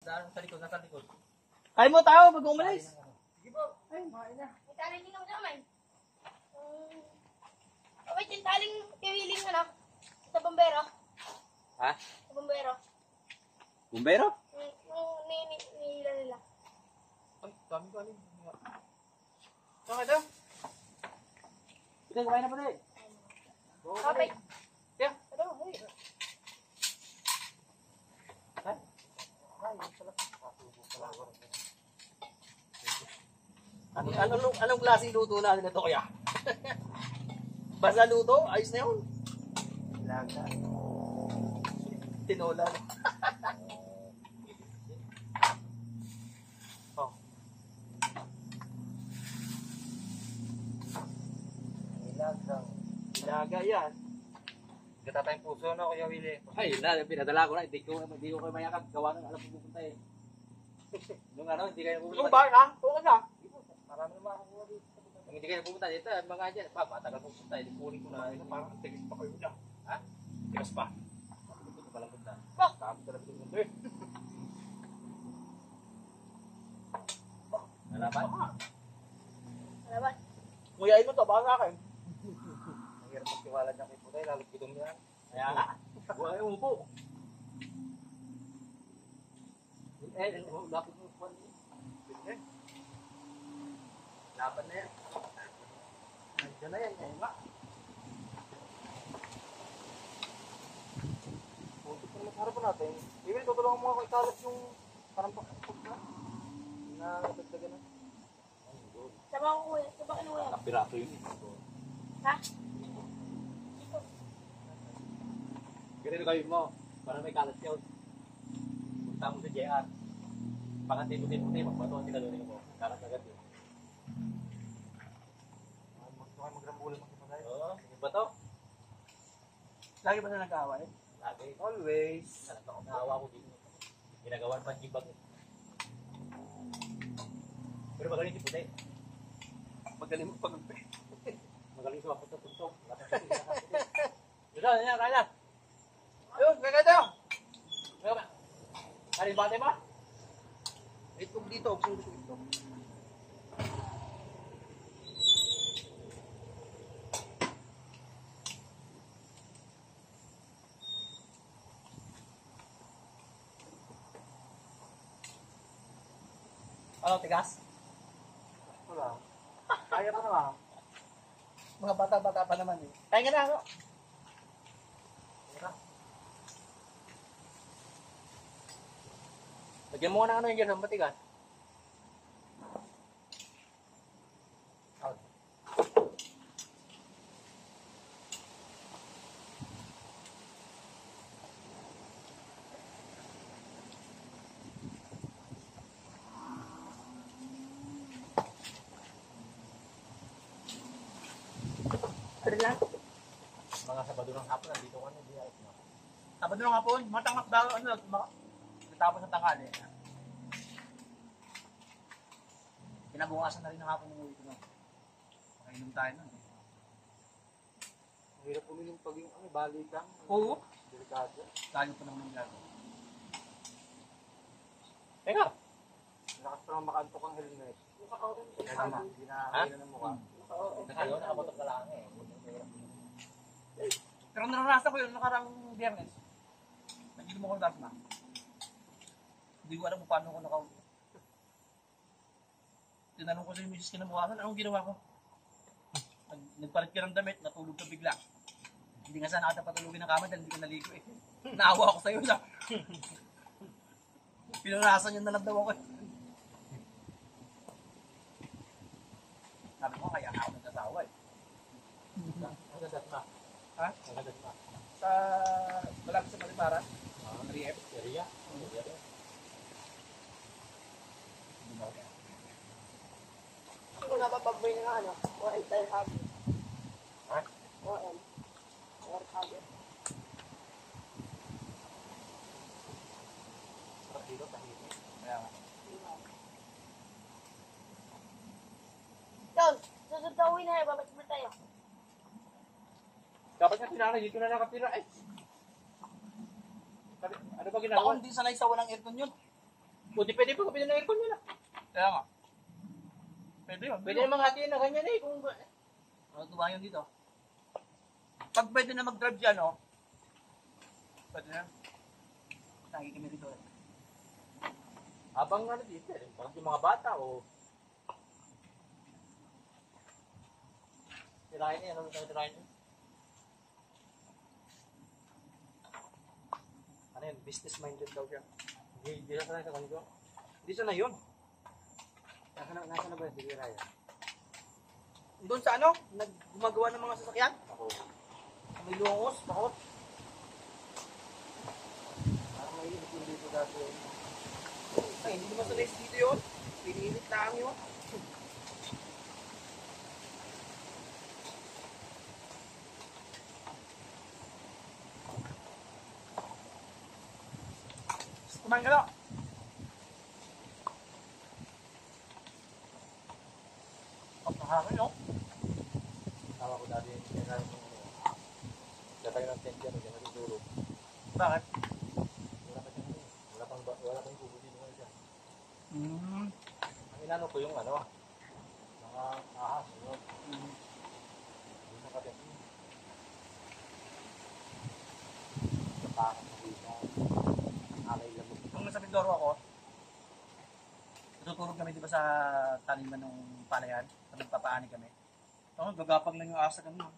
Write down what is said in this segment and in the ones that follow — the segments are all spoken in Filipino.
Sa likod, nasa likod. Ay mo tao, pag umalis. Sige po. Ay, makain na. May taling din ako sa kamay. Wait, yung taling kiwiling ano? Sa bombero. Ha? Sa bombero. Bumbero? Nila nila. Ay, dami ko alin. Okay daw. Ito, kumain na pa rin. Okay. Yeah. Pero, hey. Anong klaseng luto natin ito kaya? Basta luto? Ayos na yun. Laga. Tinola. Oh. Laga yan. Gata tayong puso na, Kuya Willie. Ay, yun na. Pinadala ko na. Hindi ko kayo mayakap. Gawa ng alam pupunta eh. Nung ano, hindi kayo pupunta. Yung bar ha? Okay ka? Marami naman ako dito. Kung hindi kayo pupunta dito, mga dyan. Matagal pupunta. Hindi kunin ko na. Parang tigas pa kayo na. Ha? Tigas pa. Hindi ko palang punta. Tapos talaga pupunta eh. Nalaban? Alabat. Nguyain mo to, baka sa akin. Ang hirap magtiwala niya kay Putay. Lalo gitong niya. Kaya nga. Buhay umupo. Lapit mo po. Laban na yan. Nandiyan na yan. Kaya nga. Punto pa naman harapan natin. Ibig tutulungan mo ako ikalat yung parang pakapag na. Nadagdagan na. Sama ko kuya. Sama ka na kuya. Kapirato yun. Ha? Ganito gawin mo. Para may kalat yun. Punta mo sa JR. Pakantin-putin-putin. Magbato ang tinalunin mo. Kalat agad yun. Gusto kayo magrambulan mo sa mga oo. Sige ba to? Lagi ba na nag-aaway? Lagi. Always. Alam ako naawa ko dito. Ginagawan pa jibag. Pero magaling si Puti. Magaling mo pag-agpe. Magaling sa wakot na tuntog. Dito, kaya na. Ayun, kaya daw. Kaya ba? Karin bate ba? Itog dito, kung gusto ito. Ano, tigas? Wala. Kaya pa naman. Mga bata-bata pa naman eh. Kaya nga na ako. Lagyan mo nga ng ano yung dyan, matigas. Ano lang? Mga Sabado ng hapon, nandito ka na, di ayos na. Sabado ng hapon, matangak daw, natapos ng tanghali. Kinabukasan na rin ng hapon ng uwi ko. Makainom tayo nun. Ang hirap uminom pag yung balikan. Oo. Delikado. Tayo pa naman ng gago. Teka! Lakas pa lang makantok ang helmet. Tama. Hindi na ng mukha. Nakabotok ka lang eh. Pero naranasan ko yun nakarang biyernes. Nag-inom ako ng dasma. Hindi ko alam kung paano ko nakaw. Tinanong ko sa yung misis kinabukasan, anong ginawa ko? Nagpalit ka ng damit, natulog ka bigla. Hindi nga sana kita patulogin ng kama dahil hindi ka naligo eh. Naawa ako sa'yo sa... Pinarasan yung nalamdaman ko eh. Sabi ko, kaya ako nagsasawa eh. Ang gadat na. Ha? Ang gadat na. Sa... malapit sa Malipara. 3F. Area. Kung napapabay na nga ano. OM tayo habo. Ha? OM. Or habo. Sarap dito, tahimik. Kaya nga. Yun, susunod na uwi na eh. Babalik mo tayo. Dapat nga tinanay, dito na nakatira eh. Ano ba Ako ginagawa? hindi sanay sa walang aircon yun. Buti pwede pa kapila ng aircon nila. Kaya nga. Pwede yun. Pwede namang hatiin na ganyan eh. Kung... Ano tumayo dito? Pag pwede na mag-drive siya, no? Pwede na. Lagi kami rito eh. Habang ano dito eh. Bakit yung mga bata o... Tirahin eh. Ano tayo tirahin eh? Ano yun? Business minded daw siya. Hindi na sa kanito. Hindi siya na yun. Nasa na ba yung sige Raya? Doon sa ano? Gumagawa ng mga sasakyan? Ako. May luwangos, bakot. Parang may init yung dito dati. Ay, hindi naman sa race dito yun. Pinilit lang yun. Kumain ka na. Kapahangin, no? Tawa ko dati yung kinain mo. Datay ng tent yan. Diyan natutulog. Bakit? Wala pang kubo dito ngayon siya. Hmm. Ang inano ko yung ano. Mga ahas. Ano? Hindi na katin. Kapangan na dito. Alay lang. Nung nasa Mindoro ako, natutulog kami di ba sa taniman ng palayan, nagpapaani kami. So, gagapag lang yung ahas sa ganun.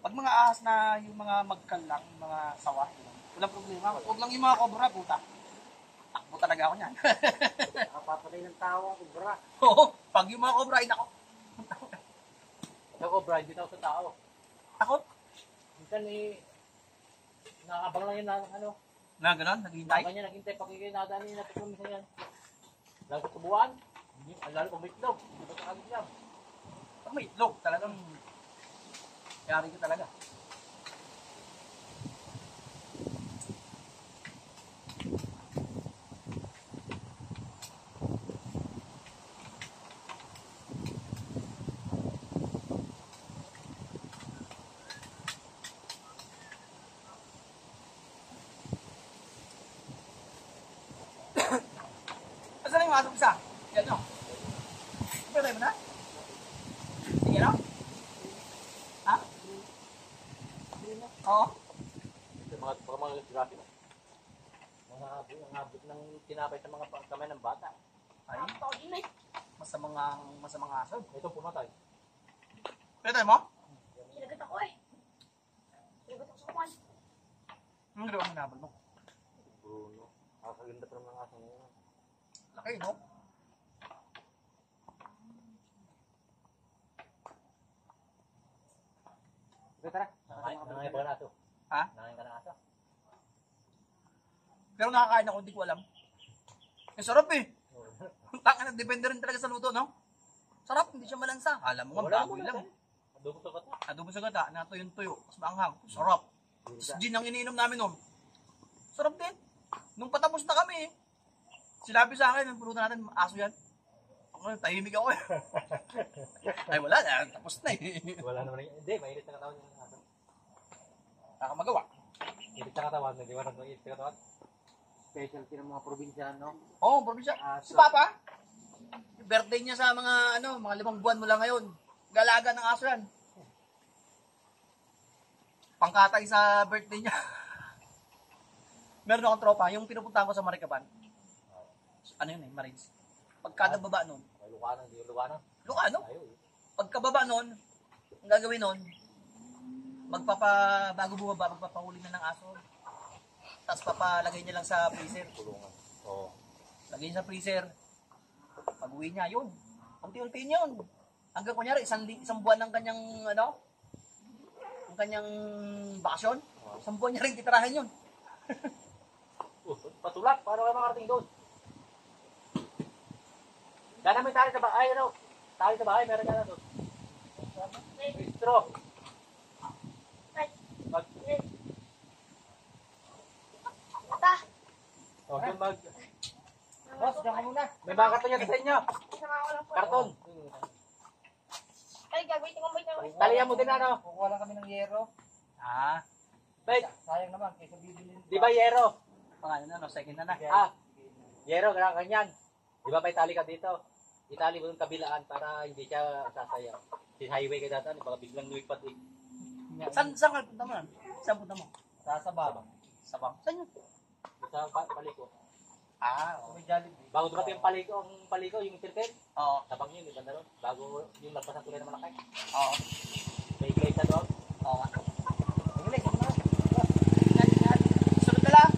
Pag mga ahas na yung mga magkal lang, yung mga sawa, walang problema. Huwag lang yung mga kobra, puta. Takbo talaga ako niyan. Nakapapatay ng tao ang kubra. Oo, pag yung mga kobra, inako. Ako, Brian, dito ako sa tao. Takot. Minsan eh, nakakabang lang yun na ano. Na gano'n, naghihintay. Kanya naghintay pag ikinadaan niya natutunan sa yan. Lalo sa buwan, lalo pag may itlog, hindi ba kakagit yan? Pag may itlog, talagang yari ka talaga. Asan na yung aso isa? Yan nyo. Pwede mo na? Sige na? Ha? Oo. Yung mga graphic. Mga abot ng tinapay sa mga kamay ng bata. Ay, masamang aso. Ito pumatay. Pwede mo? Sinagat ako eh. Sinagat ako sa kuwan. Anong ginawa mo nabal mo? Bruno. Nakakaganda pa ng aso ngayon. Laki, no? Okay, tara. Nangay pa ka na aso. Ha? Nangay ka na aso. Pero nakakain ako, hindi ko alam. Eh, sarap eh. Taka na, depende rin talaga sa luto, no? Sarap, hindi siya malansa. Alam mo nga, baboy lang. Adobo sa kata. Adobo sa gata, nato yung tuyo, mas maanghang. Sarap. Tapos gin ang iniinom namin nun. Sarap din. Nung patapos na kami, sinabi sa akin, pulutan natin, aso yan. Ako, tahimik ako eh. Ay wala na, tapos na eh. Wala naman yung... Hindi, mainit na katawan yung aso. Nakamagawa. Mainit na katawan, hindi ba mainit na katawan? Specialty ng mga probinsyano. Oo, probinsya. Si Papa, birthday niya sa mga, mga 5 buwan mula ngayon. Galaga ng aso yan. Pangkatay sa birthday niya. Meron akong tropa, yung pinupuntahan ko sa Maricaban. Ano yun eh, Marines. Pagkada baba nun, May Lucano, hindi yung Lucano. Lucano. Ayaw eh. Pagkababa nun, ang gagawin nun, bago bumaba, magpapahuli na ng aso. Tapos papalagay niya lang sa freezer. Kulungan. Oo. Lagay niya sa freezer. Pag uwi niya, yun. Unti-unti yun. Hanggang kunyari, isang buwan ng kanyang, ang kanyang bakasyon. Isang buwan niya rin titirahin yun. Patulak, paano kayo makarating doon? Gana may tali sa bahay, Tali sa bahay, meron ka na doon. Straw. Ata. O, doon mag... Boss, diyan ka muna. May mga karton yan sa inyo. Isama ko lang po. Karton. Ay, gagawin ko ba ito? Talihan mo din Kukuha lang kami ng yero. Ah, Wait, Sayang naman, kaysa bibili. di ba yero? pangalan na, second na na. Ah, Yero, ganyan. Di ba may tali ka dito? Itali mo yung kabilaan para hindi siya sasaya. Si highway ka datan, baka biglang lumipad eh. Saan ka punta mo yan? Saan punta mo? Sa Sabang. Sabang. Saan yun? Sa paliko. Ah, oo. May Jollibee. Bago dumating ang paliko, yung circle. Oo. Sabang yun, di ba na ron? Bago yung lagpas ng tulay na malaki. Oo. May iglesia doon. Oo nga. Magaling, ano na? Sunod na lang.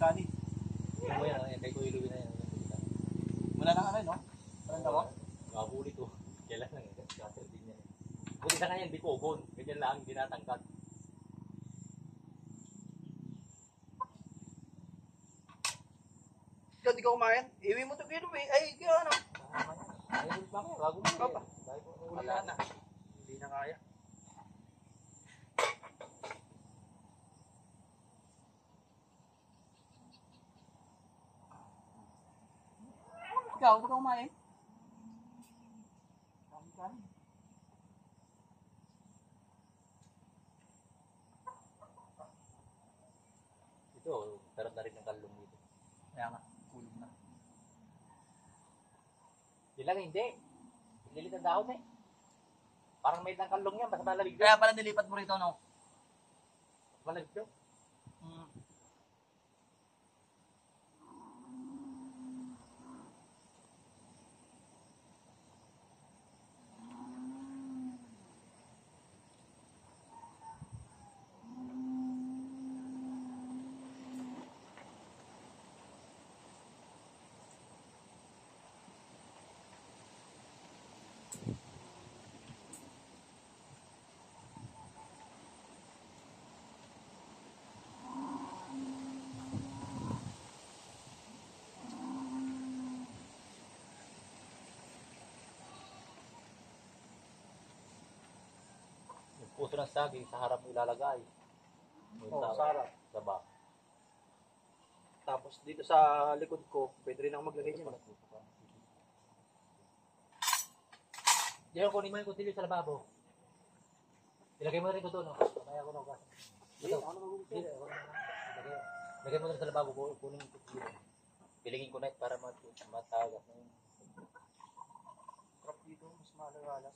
Kani. Yung mo yan, kay Kuya Louie na yan. Wala nang ano, no? Walang dawa? Nakahuli to. Kailan lang, scatter din yan. Buti sa kanya, hindi pogon. Ganyan lang, hindi natangkad. Ikaw, di ka kumain? Iwi mo to kilo eh. Ay, kaya ano? Ayun, bakit? Bago mo. Ikaw pa. Wala na. Hindi na kaya. Ikaw, di ka kumain? Kani. Ito, tarot na rin ng kalong dito. Kaya nga, kulog na. Di lang, hindi. Lilit ang dahon eh. Parang may ng kalong yan, basta malamig doon. Kaya pala nilipat mo rito, no? Malamig doon. Hmm. Yung puso ng saging, sa harap mo ilalagay. Yung Oo, sa harap. Daba. Tapos dito sa likod ko, pwede rin ako maglagay dyan. Diyan kunin mo yung kutilyo sa lababo. Ilagay mo rin ko doon, no? Kamaya ko na ugas. Ito. Lagay mo rin sa lababo ko, kunin yung kutilyo. Pilingin ko na para matagas na yun. Trap dito, mas malawalas.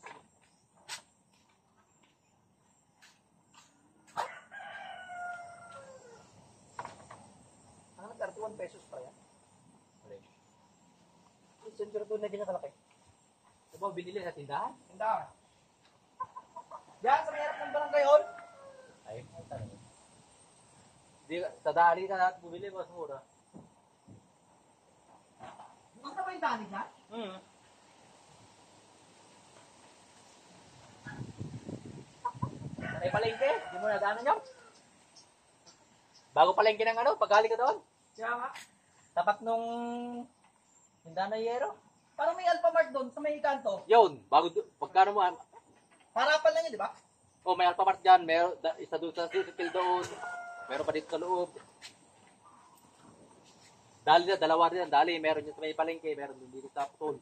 Ano, 31 pesos pa yan? Alay. Sensor doon na din nakalaki. Ito ba binili sa tindahan? Hindi. Diyan, sa may harap ng barangay hall. Ay, ang tanong. Di, sa dali ka lahat bumili, mas mura. Bukas na ba yung dali dyan? Ay, palengke, di mo nadaanan yun? Bago palengke ng ano, paggali ka doon. Kaya nga. Tapat nung tindahan na yero. Parang may Alphamart doon sa may kanto. Yun, bago pagkano mo, Harapan lang yun, di ba? oh, may Alphamart dyan, isa doon sa City doon, meron pa dito sa loob. Dali na, dalawa rin yan, dali, meron yung sa may palengke, meron din dito sa Putol.